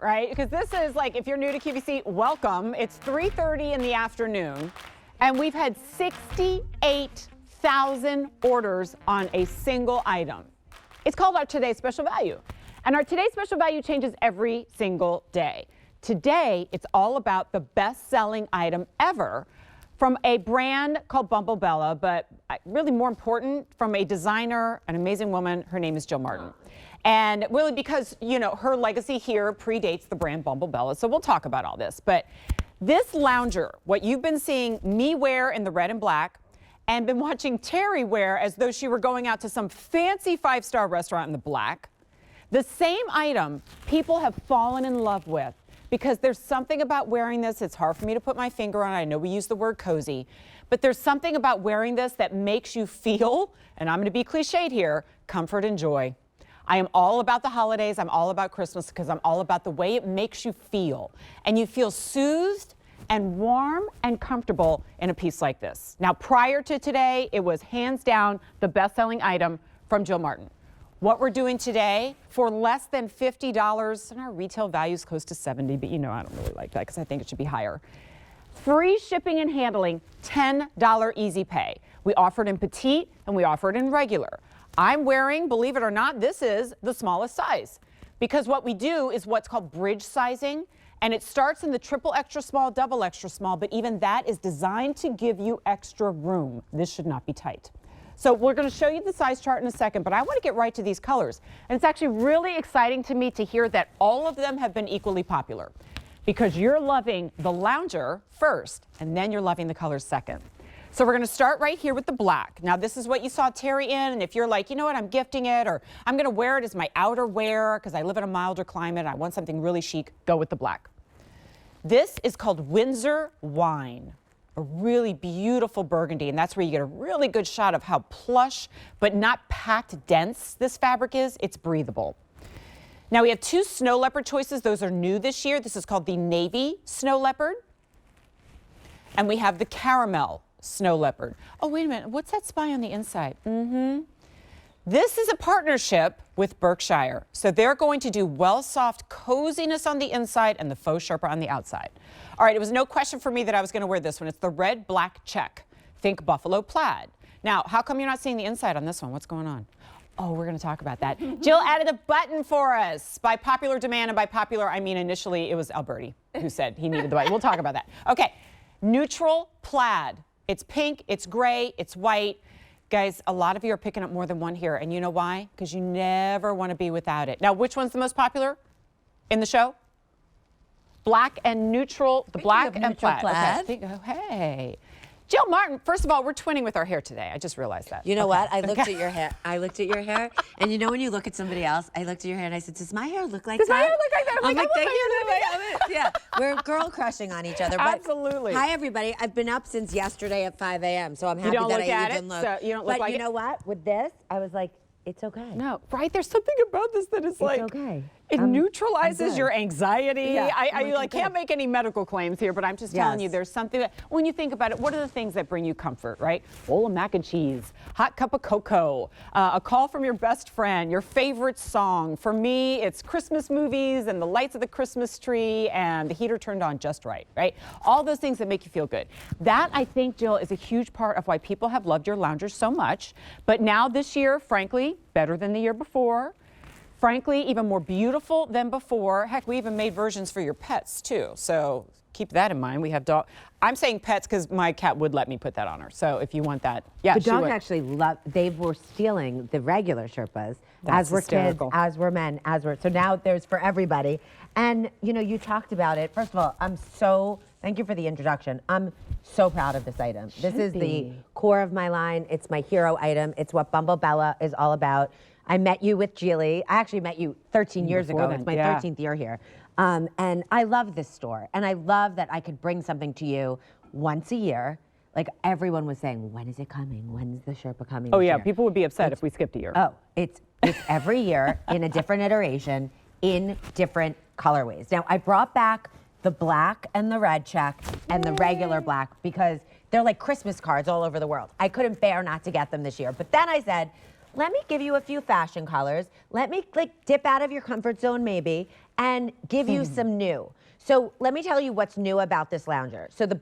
Right? Because this is like, if you're new to QVC, welcome. It's 3:30 in the afternoon, and we've had 68,000 orders on a single item. It's called our Today's Special Value. And our Today's Special Value changes every single day. Today, it's all about the best-selling item ever from a brand called BumbleBella, but really more important, from a designer, an amazing woman. Her name is Jill Martin. And really because, you know, her legacy here predates the brand BumbleBella, so we'll talk about all this. But this lounger, what you've been seeing me wear in the red and black, and been watching Terry wear as though she were going out to some fancy five-star restaurant in the black, the same item people have fallen in love with. Because there's something about wearing this, it's hard for me to put my finger on it. I know we use the word cozy, but there's something about wearing this that makes you feel, and I'm going to be cliched here, comfort and joy. I am all about the holidays. I'm all about Christmas because I'm all about the way it makes you feel. And you feel soothed and warm and comfortable in a piece like this. Now, prior to today, it was hands down the best-selling item from Jill Martin. What we're doing today for less than $50, and our retail value is close to $70, but you know I don't really like that because I think it should be higher. Free shipping and handling, $10 easy pay. We offer it in petite and we offer it in regular. I'm wearing, believe it or not, this is the smallest size because what we do is what's called bridge sizing, and it starts in the triple extra small, double extra small, but even that is designed to give you extra room. This should not be tight. So we're going to show you the size chart in a second, but I want to get right to these colors. And it's actually really exciting to me to hear that all of them have been equally popular because you're loving the lounger first, and then you're loving the colors second. So we're going to start right here with the black. Now, this is what you saw Terry in, and if you're like, you know what, I'm gifting it, or I'm going to wear it as my outer wear because I live in a milder climate and I want something really chic, go with the black. This is called Windsor Wine. A really beautiful burgundy, and that's where you get a really good shot of how plush but not packed dense this fabric is. It's breathable. Now we have two snow leopard choices. Those are new this year. This is called the navy snow leopard, and we have the caramel snow leopard. Oh, wait a minute. What's that spy on the inside? This is a partnership with Berkshire. So they're going to do well soft coziness on the inside and the faux Sherpa on the outside. All right, it was no question for me that I was going to wear this one. It's the red black check. Think buffalo plaid. Now, how come you're not seeing the inside on this one? What's going on? Oh, we're going to talk about that. Jill added a button for us by popular demand, and by popular, I mean initially it was Alberti who said he needed the button. We'll talk about that. Okay, neutral plaid. It's pink, it's gray, it's white. Guys, a lot of you are picking up more than one here, and you know why? Because you never want to be without it. Now, which one's the most popular in the show? Black and neutral, the black and plaid. Okay. Oh, hey. Jill Martin, first of all, we're twinning with our hair today. I just realized that. You know what? I looked at your hair. I looked at your hair, and you know when you look at somebody else, I looked at your hair and I said, does my hair look like that? Does my hair look like that? I'm like, thank you. Yeah, we're girl crushing on each other. But absolutely. Hi, everybody. I've been up since yesterday at 5 a.m., so I'm happy that I even looked. So you don't look but like you know what? With this, I was like, it's okay. No, right? There's something about this that is like, okay. It neutralizes your anxiety. Yeah, I can't make any medical claims here, but I'm just telling you, there's something that, when you think about it, what are the things that bring you comfort, right? Bowl of mac and cheese, hot cup of cocoa, a call from your best friend, your favorite song. For me, it's Christmas movies and the lights of the Christmas tree and the heater turned on just right, right? All those things that make you feel good. That, I think, Jill, is a huge part of why people have loved your loungers so much. But now this year, frankly, better than the year before. Frankly, even more beautiful than before. Heck, we even made versions for your pets, too. So keep that in mind. We have dog. I'm saying pets because my cat would let me put that on her. So if you want that, yeah, the dogs actually love. They were stealing the regular Sherpas, as were kids, as were men, as were. So now there's for everybody. And you know, you talked about it. First of all, thank you for the introduction. I'm so proud of this item. This is the core of my line. It's my hero item. It's what BumbleBella is all about. I met you with Geely. I actually met you 13 years ago. It's my 13th year here. And I love this store. And I love that I could bring something to you once a year. Like everyone was saying, when is it coming? When's the Sherpa coming? Oh yeah, people would be upset if we skipped a year. Oh, it's every year in a different iteration in different colorways. Now I brought back the black and the red check and the regular black because they're like Christmas cards all over the world. I couldn't bear not to get them this year. But then I said, let me give you a few fashion colors. Let me like dip out of your comfort zone maybe and give you some new. So let me tell you what's new about this lounger. So the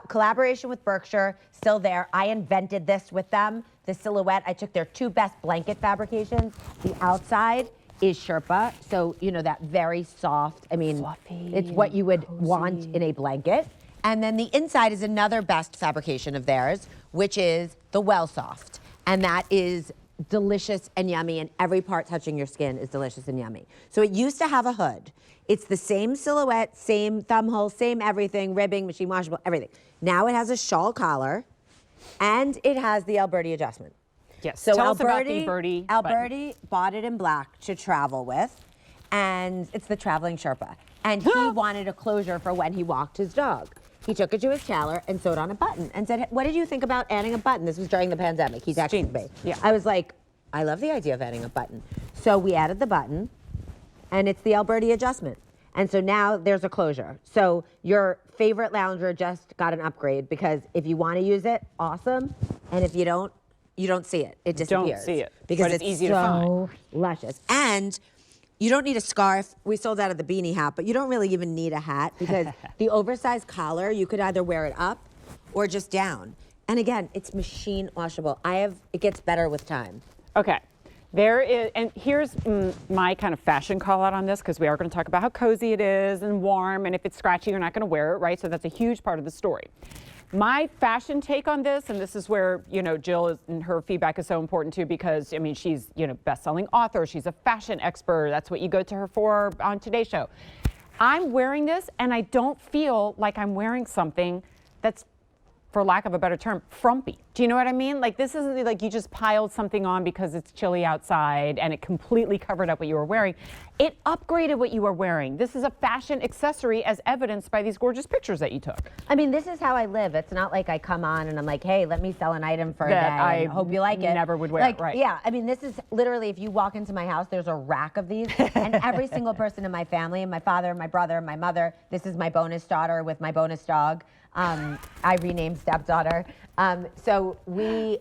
collaboration with Berkshire, still there. I invented this with them, the silhouette. I took their 2 best blanket fabrications. The outside is Sherpa, so you know that very soft, I mean, fluffy, it's what you would cozy. want in a blanket. And then the inside is another best fabrication of theirs, which is the Well Soft. And that is delicious and yummy, and every part touching your skin is delicious and yummy. So it used to have a hood. It's the same silhouette, same thumb hole, same everything, ribbing, machine washable, everything. Now it has a shawl collar, and it has the Alberti adjustment. Yes, So tell us about the Alberti button. Alberti bought it in black to travel with, and it's the traveling Sherpa. And he wanted a closure for when he walked his dog. He took it to his tailor and sewed on a button and said, what did you think about adding a button? This was during the pandemic. He texted me. Yeah. I was like, I love the idea of adding a button. So we added the button, and it's the Alberti adjustment. And so now there's a closure. So your favorite lounger just got an upgrade, because if you want to use it, awesome. And if you don't see it. It disappears. Don't see it. Because But it's easy to find. so luscious. And you don't need a scarf. We sold out of the beanie hat, but you don't really even need a hat, because the oversized collar, you could either wear it up or just down. And again, it's machine washable. It gets better with time. Okay. There is, and here's my kind of fashion call out on this, because we are going to talk about how cozy it is and warm, and if it's scratchy, you're not going to wear it, right? So that's a huge part of the story. My fashion take on this, and this is where, you know, Jill is, and her feedback is so important too, because, I mean, she's, you know, best-selling author. She's a fashion expert. That's what you go to her for on Today's Show. I'm wearing this, and I don't feel like I'm wearing something that's, for lack of a better term, frumpy. Do you know what I mean? Like, this isn't like you just piled something on because it's chilly outside and it completely covered up what you were wearing. It upgraded what you were wearing. This is a fashion accessory, as evidenced by these gorgeous pictures that you took. I mean, this is how I live. It's not like I come on and I'm like, hey, let me sell an item for a day. I hope you like it. Never would wear like, it, right? Yeah, I mean, this is literally, if you walk into my house, there's a rack of these, and every single person in my family, my father, my brother, my mother, this is my bonus daughter with my bonus dog. I renamed stepdaughter. So we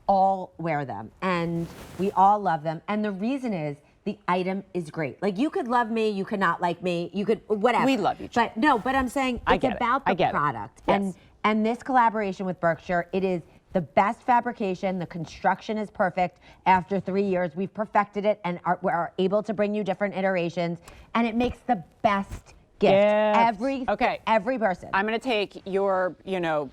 all wear them, and we all love them. And the reason is, the item is great. Like, you could love me, you could not like me, you could, whatever. We love each other. But no, but I'm saying it's about the product. Yes. And this collaboration with Berkshire, it is the best fabrication. The construction is perfect. After 3 years, we've perfected it, and we're able to bring you different iterations, and it makes the best gift. Every person. I'm going to take your, you know,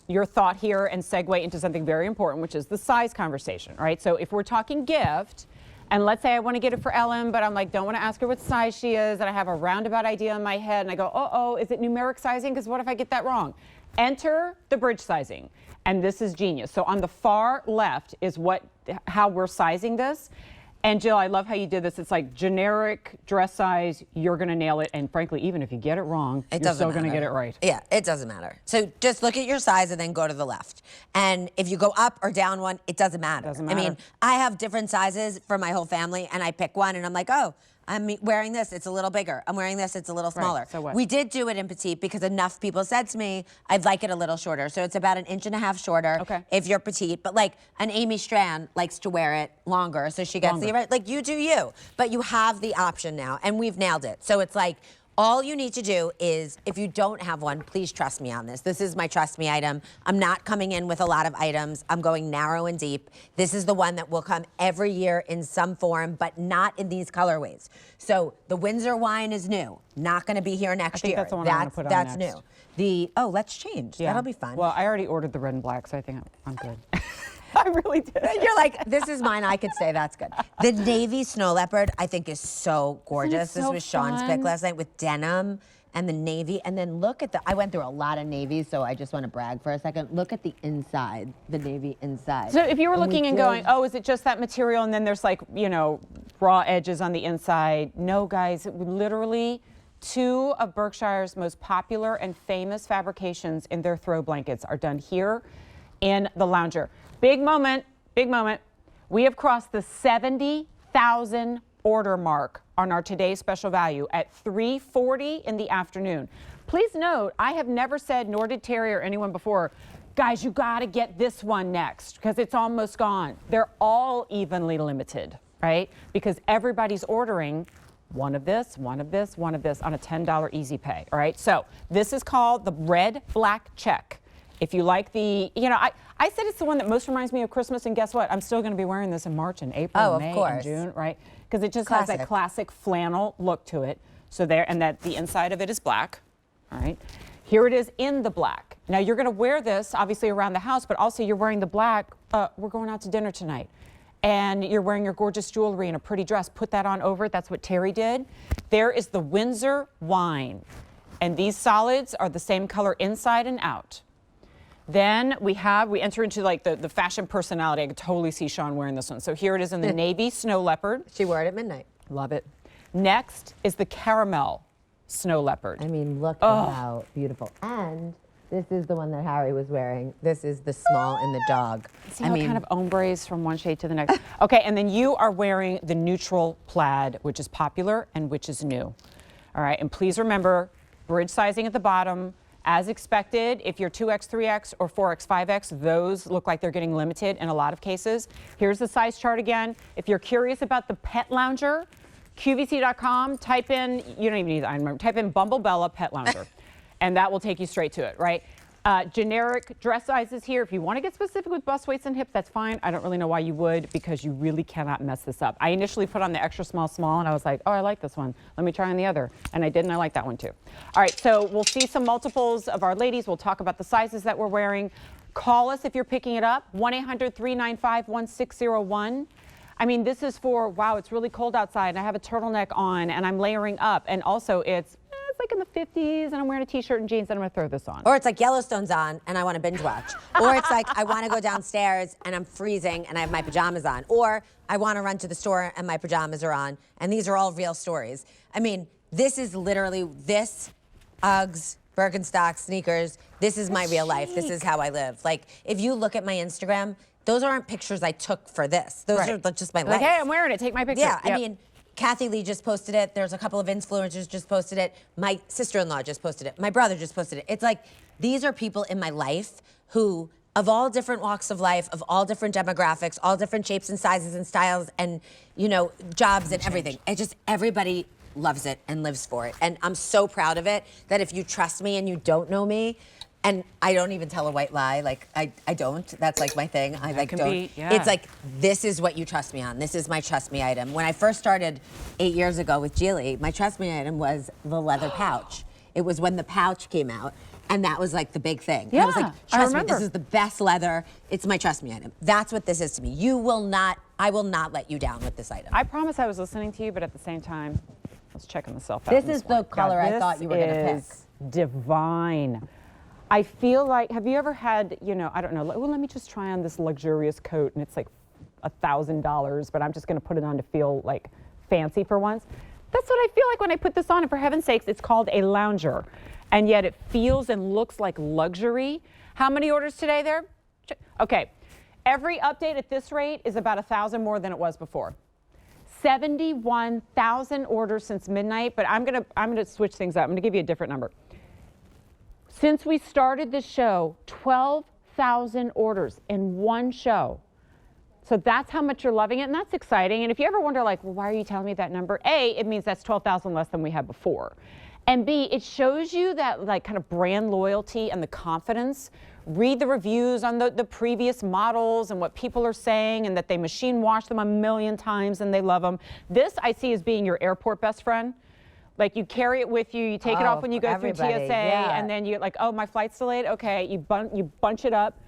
your thought here and segue into something very important, which is the size conversation, right? So if we're talking gift, and let's say I want to get it for Ellen, but I'm like, don't want to ask her what size she is, and I have a roundabout idea in my head, and I go, uh-oh, is it numeric sizing? Because what if I get that wrong? Enter the bridge sizing, and this is genius. So on the far left is how we're sizing this. And Jill, I love how you did this. It's like generic dress size, you're going to nail it. And frankly, even if you get it wrong, you're still going to get it right. Yeah, it doesn't matter. So just look at your size and then go to the left. And if you go up or down one, it doesn't matter. Doesn't matter. I mean, I have different sizes for my whole family, and I pick one, and I'm like, oh, I'm wearing this, it's a little bigger. I'm wearing this, it's a little smaller. Right, so what? We did do it in petite because enough people said to me, I'd like it a little shorter. So it's about 1.5 inches shorter if you're petite. But like an Amy Strand likes to wear it longer, so she gets the right, like you do you. But you have the option now, and we've nailed it. So it's like, all you need to do is, if you don't have one, please trust me on this. This is my trust me item. I'm not coming in with a lot of items. I'm going narrow and deep. This is the one that will come every year in some form, but not in these colorways. So the Windsor wine is new. Not going to be here next year. That's the one I want to put on next. New. Let's change. Yeah. That'll be fun. Well, I already ordered the red and black, so I think I'm good. I really did. You're like, this is mine. I could say that's good. The navy snow leopard, I think, is so gorgeous. So this was Sean's pick last night with denim and the navy. And then look at I went through a lot of navies, so I just want to brag for a second. Look at the inside, the navy inside. So if you were looking and going, oh, is it just that material? And then there's like, you know, raw edges on the inside. No, guys, literally 2 of Berkshire's most popular and famous fabrications in their throw blankets are done here in the lounger. Big moment, big moment. We have crossed the 70,000 order mark on our today's special value at 3:40 in the afternoon. Please note, I have never said, nor did Terry or anyone before, guys, you gotta get this one next because it's almost gone. They're all evenly limited, right? Because everybody's ordering one of this, one of this, one of this on a $10 easy pay, all right? So this is called the red black check. If you like the, you know, I said it's the one that most reminds me of Christmas, and guess what? I'm still gonna be wearing this in March and April, and May and June, right? Because it just has that classic flannel look to it. So there, and that the inside of it is black, all right? Here it is in the black. Now you're gonna wear this obviously around the house, but also you're wearing the black, we're going out to dinner tonight. And you're wearing your gorgeous jewelry and a pretty dress, put that on over it. That's what Terry did. There is the Windsor wine. And these solids are the same color inside and out. Then we enter into like the fashion personality. I could totally see Sean wearing this one. So here it is in the navy snow leopard. She wore it at midnight. Love it. Next is the caramel snow leopard. I mean, look at how beautiful. And this is the one that Harry was wearing. This is the small in the dog. See how it kind of ombres from one shade to the next. Okay, and then you are wearing the neutral plaid, which is popular and which is new. All right, and please remember, bridge sizing at the bottom. As expected, if you're 2X, 3X, or 4X, 5X, those look like they're getting limited in a lot of cases. Here's the size chart again. If you're curious about the pet lounger, QVC.com, type in, you don't even need the iron number, type in BumbleBella pet lounger, and that will take you straight to it, right? Generic dress sizes here. If you want to get specific with bust, waist, and hips, that's fine. I don't really know why you would, because you really cannot mess this up. I initially put on the extra small, and I was like, oh, I like this one. Let me try on the other. And I did, and I like that one too. All right, so we'll see some multiples of our ladies. We'll talk about the sizes that we're wearing. Call us if you're picking it up, 1-800-395-1601. I mean, this is for, wow, it's really cold outside, and I have a turtleneck on, and I'm layering up. And also, it's like in the 50s, and I'm wearing a t-shirt and jeans, and I'm gonna throw this on. Or it's like Yellowstone's on, and I wanna binge watch. Or it's like I wanna go downstairs, and I'm freezing, and I have my pajamas on. Or I wanna run to the store, and my pajamas are on. And these are all real stories. I mean, this is literally, this, Uggs, Birkenstock, sneakers, this is my real life. This is how I live. Like, if you look at my Instagram, those aren't pictures I took for this. Those are just my life. Like, hey, I'm wearing it, take my picture. Yeah, I mean, Kathy Lee just posted it. There's a couple of influencers just posted it. My sister-in-law just posted it. My brother just posted it. It's like, these are people in my life who, of all different walks of life, of all different demographics, all different shapes and sizes and styles and, you know, jobs and everything. It just, everybody loves it and lives for it. And I'm so proud of it that if you trust me and you don't know me, and I don't even tell a white lie, like I don't, that's like my thing. I like don't. It's like, this is what you trust me on. This is my trust me item. When I first started 8 years ago with Geely, my trust me item was the leather pouch. It was when the pouch came out, and that was like the big thing. Yeah, I was like, trust me, this is the best leather. It's my trust me item. That's what this is to me. You will not, I will not let you down with this item. I promise I was listening to you, but at the same time, let's check myself out. This is the color I thought you were gonna pick. Divine. I feel like, have you ever had, you know, I don't know, well, let me just try on this luxurious coat, and it's like $1,000, but I'm just gonna put it on to feel like fancy for once. That's what I feel like when I put this on, and for heaven's sakes, it's called a lounger. And yet it feels and looks like luxury. How many orders today there? Okay, every update at this rate is about 1,000 more than it was before. 71,000 orders since midnight, but I'm gonna switch things up. I'm gonna give you a different number. Since we started this show, 12,000 orders in one show. So that's how much you're loving it, and that's exciting. And if you ever wonder, like, well, why are you telling me that number? A, it means that's 12,000 less than we had before. And B, it shows you that, like, kind of brand loyalty and the confidence. Read the reviews on the previous models and what people are saying, and that they machine wash them 1,000,000 times and they love them. This I see as being your airport best friend. Like, you carry it with you, you take it off when you go through TSA, and then you're like, oh, my flight's delayed? Okay, you bunch it up,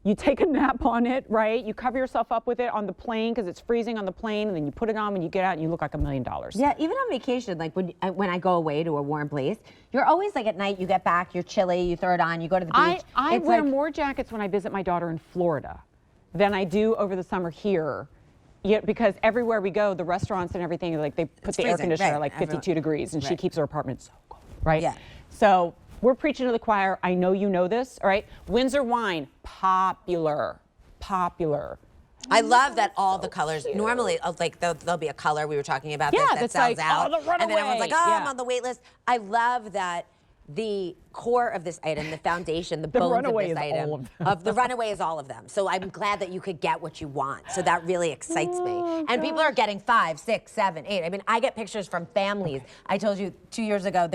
you take a nap on it, right? You cover yourself up with it on the plane because it's freezing on the plane, and then you put it on when you get out and you look like $1 million. Yeah, even on vacation, like when I go away to a warm place, you're always like at night, you get back, you're chilly, you throw it on, you go to the beach. I wear more jackets when I visit my daughter in Florida than I do over the summer here. Yeah, because everywhere we go, the restaurants and everything, like, they put the air conditioner at like 52 degrees, and she keeps her apartment so cold, right? Yeah. So we're preaching to the choir. I know you know this, all right? Windsor wine, popular. I love that all the colors, normally, like, there'll be a color, we were talking about this, that sells like, out. Oh, the runaway. And then everyone's like, oh, I'm on the wait list. I love that the core of this item, the foundation, the bones runaway of this is item. all of them. The runaway is all of them. So I'm glad that you could get what you want. So that really excites me. And people are getting 5, 6, 7, 8. I mean, I get pictures from families. I told you 2 years ago,